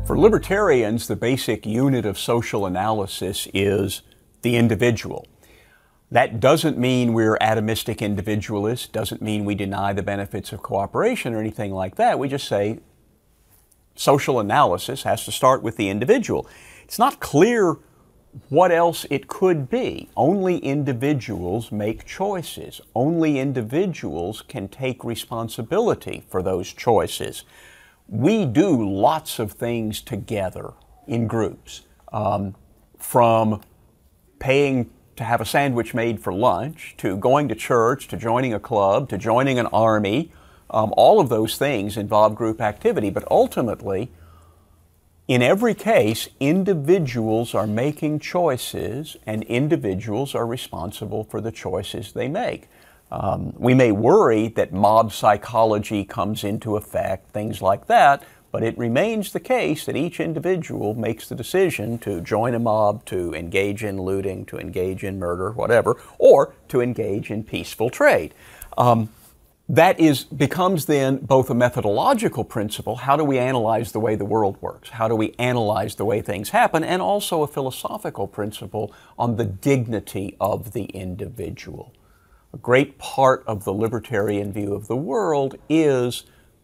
For libertarians, the basic unit of social analysis is the individual. That doesn't mean we're atomistic individualists, doesn't mean we deny the benefits of cooperation or anything like that. We just say social analysis has to start with the individual. It's not clear what else it could be. Only individuals make choices. Only individuals can take responsibility for those choices. We do lots of things together in groups, from paying to have a sandwich made for lunch, to going to church, to joining a club, to joining an army. All of those things involve group activity, but ultimately, in every case, individuals are making choices and individuals are responsible for the choices they make. We may worry that mob psychology comes into effect, things like that, but it remains the case that each individual makes the decision to join a mob, to engage in looting, to engage in murder, whatever, or to engage in peaceful trade. That becomes then both a methodological principle, how do we analyze the way the world works? How do we analyze the way things happen? And also a philosophical principle on the dignity of the individual. A great part of the libertarian view of the world is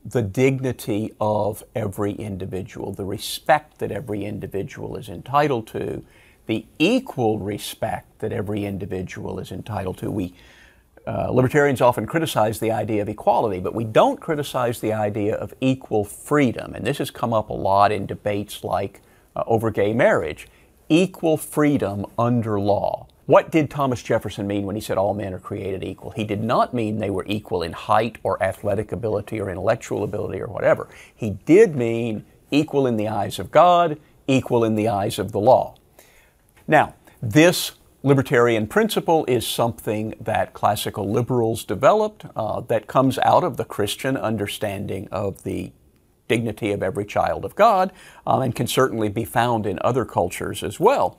the dignity of every individual, the respect that every individual is entitled to, the equal respect that every individual is entitled to. Libertarians often criticize the idea of equality, but we don't criticize the idea of equal freedom. And this has come up a lot in debates like over gay marriage. Equal freedom under law. What did Thomas Jefferson mean when he said all men are created equal? He did not mean they were equal in height or athletic ability or intellectual ability or whatever. He did mean equal in the eyes of God, equal in the eyes of the law. Now, this libertarian principle is something that classical liberals developed that comes out of the Christian understanding of the dignity of every child of God and can certainly be found in other cultures as well.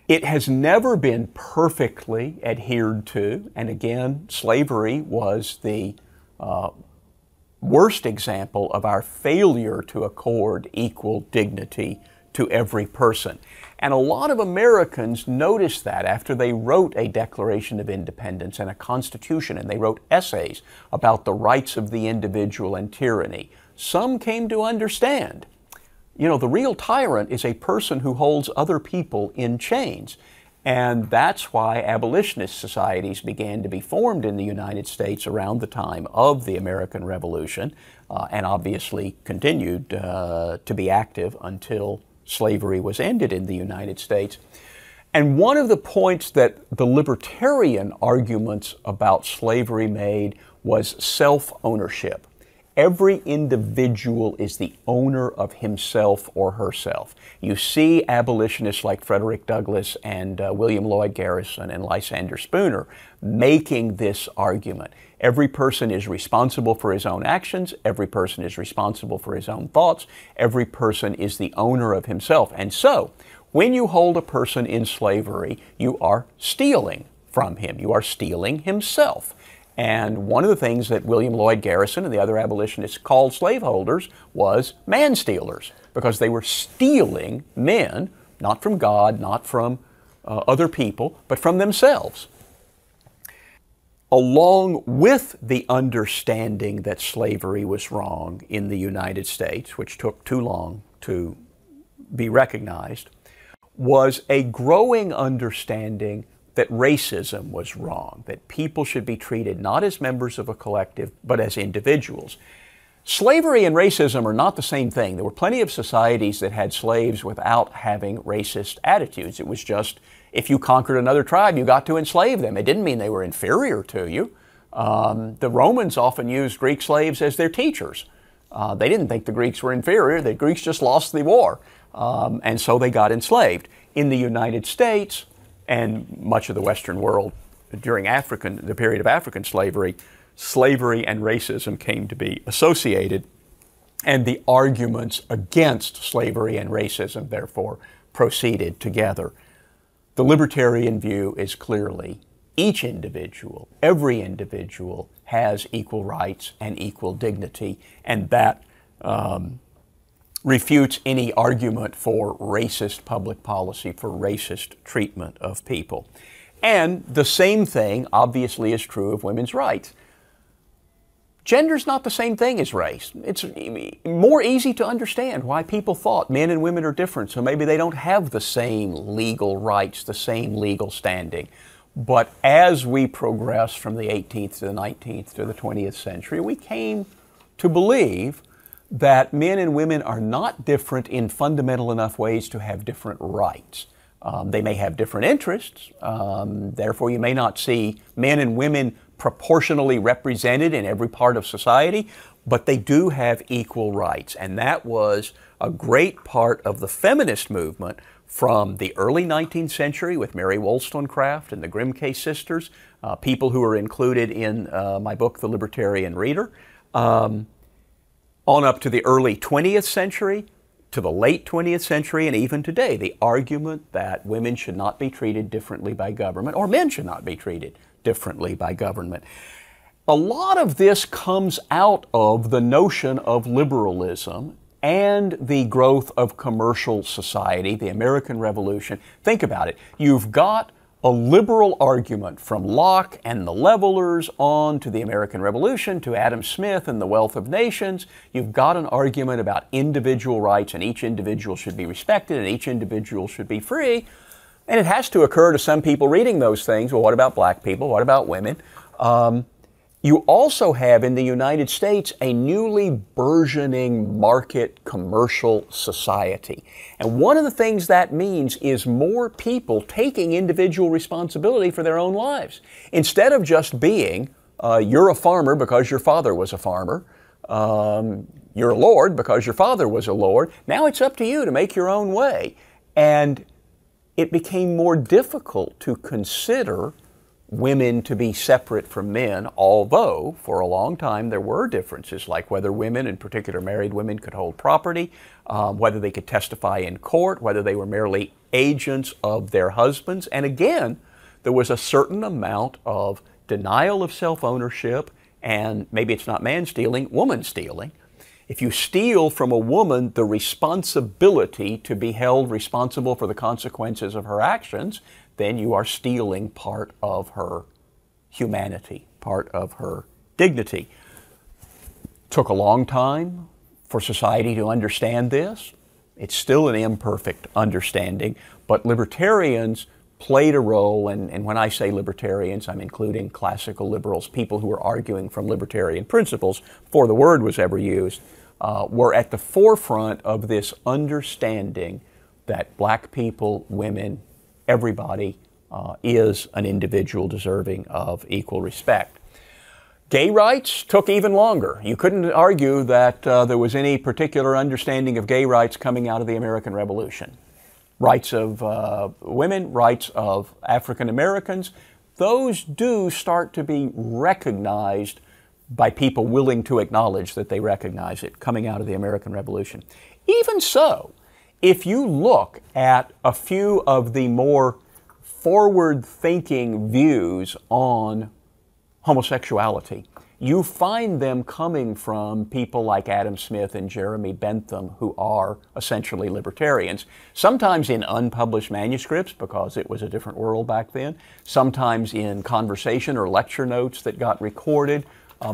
It has never been perfectly adhered to, and again, slavery was the worst example of our failure to accord equal dignity to every person. And a lot of Americans noticed that after they wrote a Declaration of Independence and a Constitution, and they wrote essays about the rights of the individual and tyranny. Some came to understand, the real tyrant is a person who holds other people in chains. And that's why abolitionist societies began to be formed in the United States around the time of the American Revolution, and obviously continued to be active until slavery was ended in the United States. And one of the points that the libertarian arguments about slavery made was self-ownership. Every individual is the owner of himself or herself. You see abolitionists like Frederick Douglass and William Lloyd Garrison and Lysander Spooner making this argument. Every person is responsible for his own actions. Every person is responsible for his own thoughts. Every person is the owner of himself. And so, when you hold a person in slavery, you are stealing from him. You are stealing himself. And one of the things that William Lloyd Garrison and the other abolitionists called slaveholders was man-stealers, because they were stealing men, not from God, not from other people, but from themselves. Along with the understanding that slavery was wrong in the United States, which took too long to be recognized, was a growing understanding that racism was wrong, that people should be treated not as members of a collective, but as individuals. Slavery and racism are not the same thing. There were plenty of societies that had slaves without having racist attitudes. It was just, if you conquered another tribe, you got to enslave them. It didn't mean they were inferior to you. The Romans often used Greek slaves as their teachers. They didn't think the Greeks were inferior. The Greeks just lost the war. And so they got enslaved. In the United States, and much of the Western world during the period of African slavery, slavery and racism came to be associated, and the arguments against slavery and racism, therefore, proceeded together. The libertarian view is clearly each individual, every individual, has equal rights and equal dignity, and that refutes any argument for racist public policy, for racist treatment of people. And the same thing obviously is true of women's rights. Gender's not the same thing as race. It's more easy to understand why people thought men and women are different, so maybe they don't have the same legal rights, the same legal standing. But as we progress from the 18th to the 19th to the 20th century, we came to believe that men and women are not different in fundamental enough ways to have different rights. They may have different interests, therefore you may not see men and women proportionally represented in every part of society, but they do have equal rights. And that was a great part of the feminist movement from the early 19th century with Mary Wollstonecraft and the Grimke sisters, people who are included in my book, The Libertarian Reader, on up to the early 20th century, to the late 20th century, and even today, the argument that women should not be treated differently by government, or men should not be treated differently by government. A lot of this comes out of the notion of liberalism and the growth of commercial society, the American Revolution. Think about it. You've got a liberal argument from Locke and the Levelers on to the American Revolution, to Adam Smith and the Wealth of Nations. You've got an argument about individual rights, and each individual should be respected and each individual should be free. And it has to occur to some people reading those things, well, what about black people? What about women? You also have in the United States a newly burgeoning market commercial society. And one of the things that means is more people taking individual responsibility for their own lives. Instead of just being, you're a farmer because your father was a farmer, you're a lord because your father was a lord, now it's up to you to make your own way. And it became more difficult to consider women to be separate from men, although for a long time there were differences, like whether women, in particular married women, could hold property, whether they could testify in court, whether they were merely agents of their husbands. And again, there was a certain amount of denial of self-ownership, and maybe it's not man stealing, woman stealing. If you steal from a woman the responsibility to be held responsible for the consequences of her actions, then you are stealing part of her humanity, part of her dignity. Took a long time for society to understand this. It's still an imperfect understanding, but libertarians played a role, and when I say libertarians, I'm including classical liberals, people who are arguing from libertarian principles before the word was ever used, were at the forefront of this understanding that black people, women, everybody is an individual deserving of equal respect. Gay rights took even longer. You couldn't argue that there was any particular understanding of gay rights coming out of the American Revolution. Rights of women, rights of African Americans, those do start to be recognized by people willing to acknowledge that they recognize it coming out of the American Revolution. Even so, if you look at a few of the more forward-thinking views on homosexuality, you find them coming from people like Adam Smith and Jeremy Bentham, who are essentially libertarians, sometimes in unpublished manuscripts because it was a different world back then, sometimes in conversation or lecture notes that got recorded.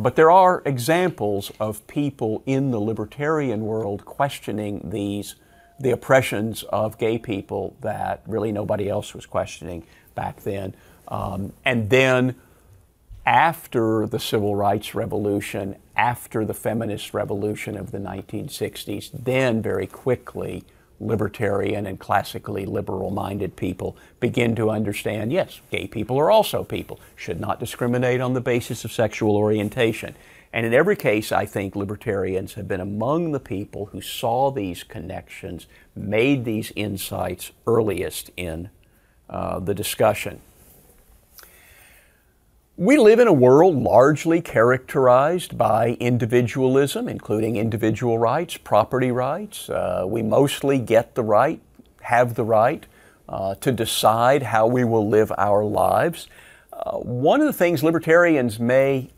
But there are examples of people in the libertarian world questioning the oppressions of gay people that really nobody else was questioning back then. And then after the Civil Rights Revolution, after the feminist revolution of the 1960s, then very quickly libertarian and classically liberal-minded people begin to understand, yes, gay people are also people, should not discriminate on the basis of sexual orientation. And in every case, I think libertarians have been among the people who saw these connections, made these insights earliest in the discussion. We live in a world largely characterized by individualism, including individual rights, property rights. We mostly get the right, have the right to decide how we will live our lives. One of the things libertarians may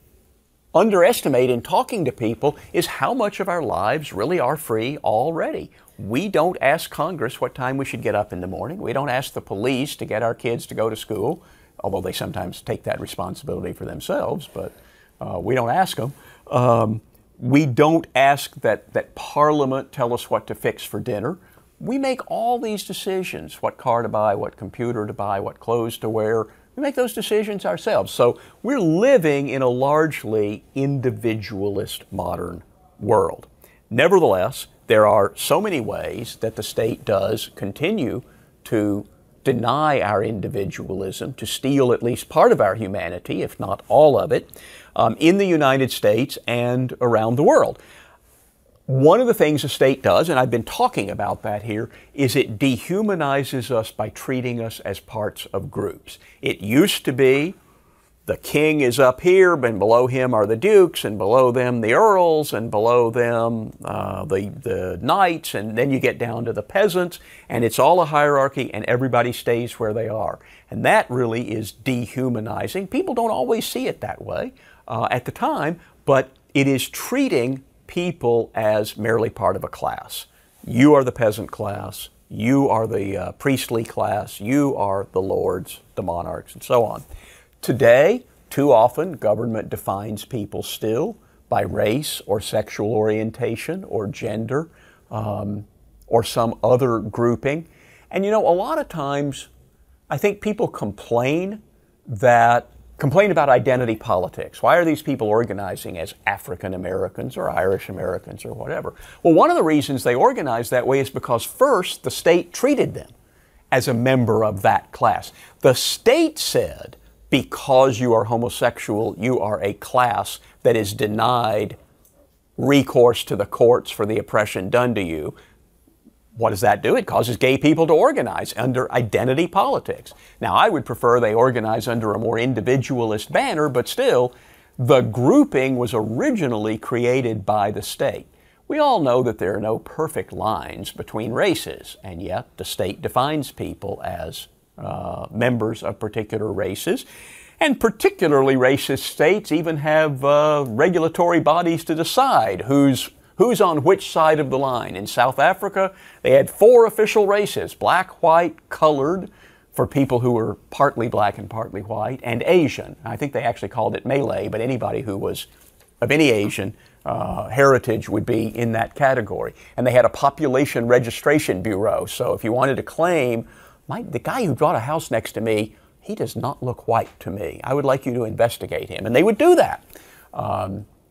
underestimate in talking to people is how much of our lives really are free already. We don't ask Congress what time we should get up in the morning. We don't ask the police to get our kids to go to school, although they sometimes take that responsibility for themselves, but we don't ask them. We don't ask that Parliament tell us what to fix for dinner. We make all these decisions, what car to buy, what computer to buy, what clothes to wear. We make those decisions ourselves. So we're living in a largely individualist modern world. Nevertheless, there are so many ways that the state does continue to deny our individualism, to steal at least part of our humanity, if not all of it, in the United States and around the world. One of the things the state does, and I've been talking about that here, is it dehumanizes us by treating us as parts of groups. It used to be the king is up here, and below him are the dukes, and below them the earls, and below them the knights, and then you get down to the peasants, and it's all a hierarchy, and everybody stays where they are. And that really is dehumanizing. People don't always see it that way at the time, but it is treating people as merely part of a class. You are the peasant class, you are the priestly class, you are the lords, the monarchs, and so on. Today, too often, government defines people still by race or sexual orientation or gender or some other grouping. And you know, a lot of times, I think people complain about identity politics. Why are these people organizing as African Americans or Irish Americans or whatever? Well, one of the reasons they organize that way is because first, the state treated them as a member of that class. The state said, because you are homosexual, you are a class that is denied recourse to the courts for the oppression done to you. What does that do? It causes gay people to organize under identity politics. Now, I would prefer they organize under a more individualist banner, but still, the grouping was originally created by the state. We all know that there are no perfect lines between races, and yet the state defines people as members of particular races. And particularly racist states even have regulatory bodies to decide who's on which side of the line. In South Africa, they had 4 official races: black, white, colored, for people who were partly black and partly white, and Asian. I think they actually called it Malay, but anybody who was of any Asian heritage would be in that category. And they had a population registration bureau, so if you wanted to claim, the guy who bought a house next to me, he does not look white to me, I would like you to investigate him. And they would do that.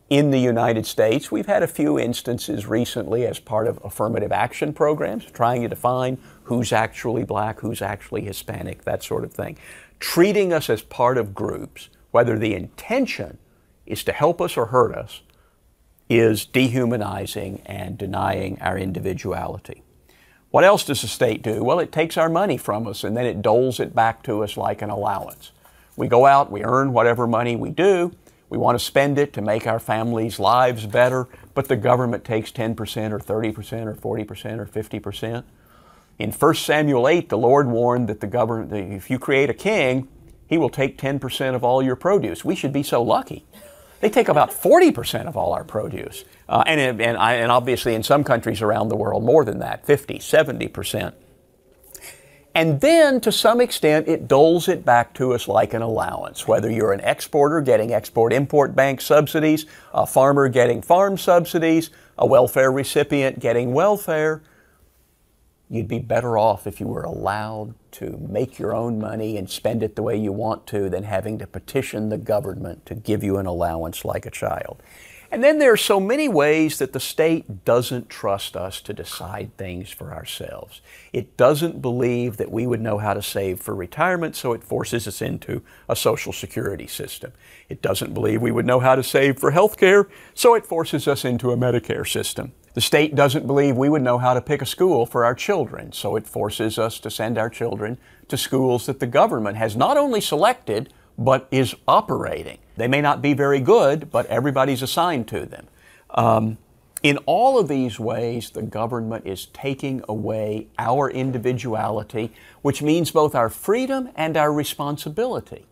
In the United States, we've had a few instances recently as part of affirmative action programs, trying to define who's actually black, who's actually Hispanic, that sort of thing. Treating us as part of groups, whether the intention is to help us or hurt us, is dehumanizing and denying our individuality. What else does the state do? Well, it takes our money from us and then it doles it back to us like an allowance. We go out, we earn whatever money we do, we want to spend it to make our families' lives better, but the government takes 10% or 30% or 40% or 50%. In 1 Samuel 8, the Lord warned that the government, if you create a king, he will take 10% of all your produce. We should be so lucky. They take about 40% of all our produce. And obviously in some countries around the world, more than that, 50, 70%. And then, to some extent, it doles it back to us like an allowance. Whether you're an exporter getting Export-Import Bank subsidies, a farmer getting farm subsidies, a welfare recipient getting welfare, you'd be better off if you were allowed to make your own money and spend it the way you want to than having to petition the government to give you an allowance like a child. And then there are so many ways that the state doesn't trust us to decide things for ourselves. It doesn't believe that we would know how to save for retirement, so it forces us into a Social Security system. It doesn't believe we would know how to save for health care, so it forces us into a Medicare system. The state doesn't believe we would know how to pick a school for our children, so it forces us to send our children to schools that the government has not only selected, but is operating. They may not be very good, but everybody's assigned to them. In all of these ways, the government is taking away our individuality, which means both our freedom and our responsibility.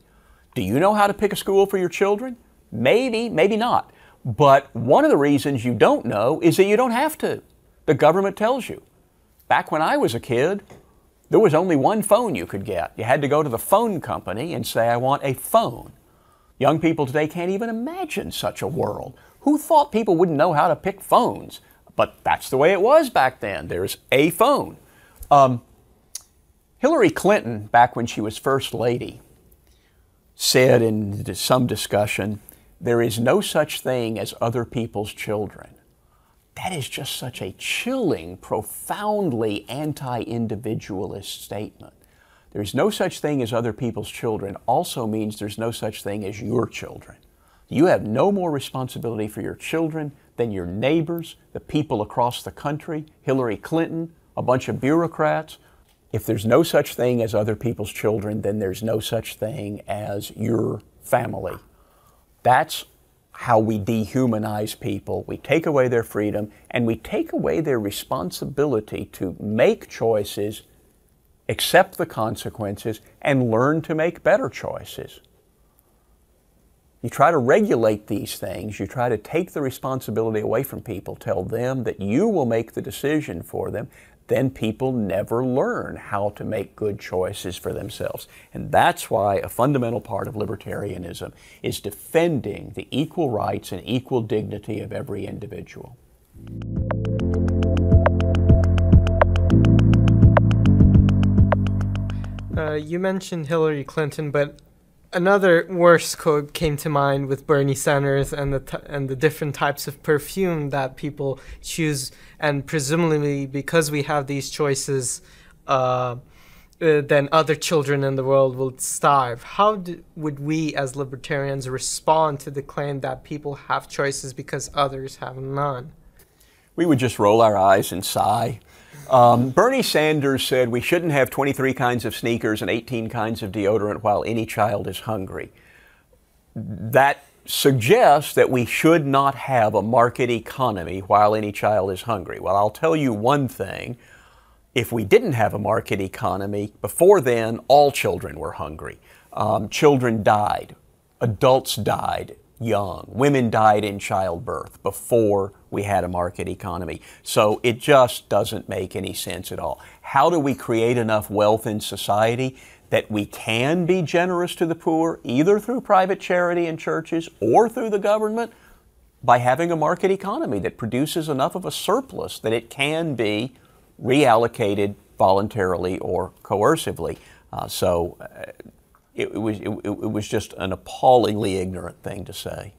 Do you know how to pick a school for your children? Maybe, maybe not. But one of the reasons you don't know is that you don't have to. The government tells you. Back when I was a kid, there was only one phone you could get. You had to go to the phone company and say, I want a phone. Young people today can't even imagine such a world. Who thought people wouldn't know how to pick phones? But that's the way it was back then. There's a phone. Hillary Clinton, back when she was First Lady, said in some discussion, there is no such thing as other people's children. That is just such a chilling, profoundly anti-individualist statement. There's no such thing as other people's children also means there's no such thing as your children. You have no more responsibility for your children than your neighbors, the people across the country, Hillary Clinton, a bunch of bureaucrats. If there's no such thing as other people's children, then there's no such thing as your family. That's how we dehumanize people. We take away their freedom and we take away their responsibility to make choices, accept the consequences, and learn to make better choices. You try to regulate these things, you try to take the responsibility away from people, tell them that you will make the decision for them, then people never learn how to make good choices for themselves. And that's why a fundamental part of libertarianism is defending the equal rights and equal dignity of every individual. You mentioned Hillary Clinton, but another worse quote came to mind with Bernie Sanders and the different types of perfume that people choose, and presumably because we have these choices, then other children in the world will starve. How would we as libertarians respond to the claim that people have choices because others have none? We would just roll our eyes and sigh. Bernie Sanders said we shouldn't have 23 kinds of sneakers and 18 kinds of deodorant while any child is hungry. That suggests that we should not have a market economy while any child is hungry. Well, I'll tell you one thing. If we didn't have a market economy, before then, all children were hungry. Children died. Adults died young. Women died in childbirth before we had a market economy. So it just doesn't make any sense at all. How do we create enough wealth in society that we can be generous to the poor, either through private charity and churches or through the government? By having a market economy that produces enough of a surplus that it can be reallocated voluntarily or coercively. It was just an appallingly ignorant thing to say.